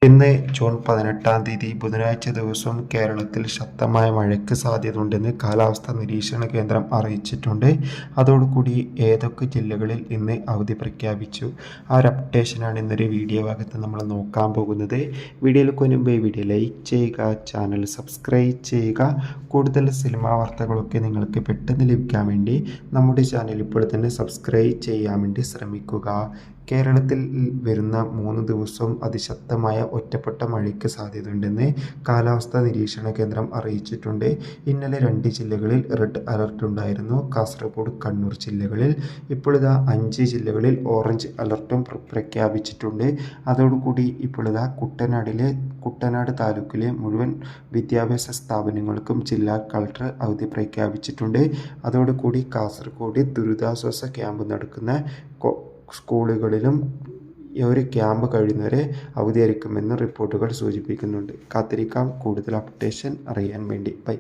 ഇന്ന് ജൂൺ 18 ബുധനാഴ്ച ദിവസം കേരളത്തിൽ ശക്തമായ മഴയ്ക്ക് സാധ്യതയുണ്ടെന്ന് കാലാവസ്ഥാ നിരീക്ഷണ കേന്ദ്രം അറിയിച്ചിട്ടുണ്ട്. അതോടുകൂടി ഏതൊക്കെ ജില്ലകളിൽ ഇന്ന് അവധി പ്രഖ്യാപിച്ചു, ആ ഒരു അപ്ഡേഷനാണ് ഇന്നൊരു വീഡിയോ ഭാഗത്ത് നമ്മൾ നോക്കാൻ പോകുന്നത്. വീഡിയോയിൽ മുൻപ് വീഡിയോ ലൈക്ക് ചെയ്യുക, ചാനൽ സബ്സ്ക്രൈബ് ചെയ്യുക. കൂടുതൽ സിനിമാ വാർത്തകളൊക്കെ നിങ്ങൾക്ക് പെട്ടെന്ന് ലഭിക്കാൻ വേണ്ടി നമ്മുടെ ചാനൽ ഇപ്പോൾ തന്നെ സബ്സ്ക്രൈബ് ചെയ്യാൻ വേണ്ടി ശ്രമിക്കുക. കേരളത്തിൽ വരുന്ന 3 ദിവസവും അതിശക്തമായ ഒറ്റപ്പെട്ട മഴയ്ക്ക് സാധ്യതയുണ്ടെന്ന് കാലാവസ്ഥാ നിരീക്ഷണ കേന്ദ്രം അറിയിച്ചിട്ടുണ്ട്. ഇന്നലെ 2 ജില്ലകളിൽ റെഡ് അലർട്ട് ഉണ്ടായിരുന്നു, കാസർഗോഡ്, കണ്ണൂർ ജില്ലകളിൽ. ഇപ്പോൾ 5 ജില്ലകളിൽ ഓറഞ്ച് അലർട്ടും പ്രഖ്യാപിച്ചിട്ടുണ്ട്. അതോടുകൂടി ഇപ്പോൾ കുട്ടനാട് താലൂക്കിലെ മുഴുവൻ വിദ്യാഭ്യാസ സ്ഥാപനങ്ങൾക്കും ജില്ലാ കളക്ടർ അവധി പ്രഖ്യാപിച്ചിട്ടുണ്ട്. അതോടുകൂടി കാസർഗോഡ് ദുരിതാശ്വാസ ക്യാമ്പ് നടക്കുന്ന സ്കൂളുകളിലും ഒരു ക്യാമ്പ് കഴിയുന്നവരെ അവധിയായിരിക്കുമെന്ന് റിപ്പോർട്ടുകൾ സൂചിപ്പിക്കുന്നുണ്ട്. കാത്തിരിക്കാം കൂടുതൽ അപ്ഡേഷൻ അറിയാൻ വേണ്ടി. ബൈ.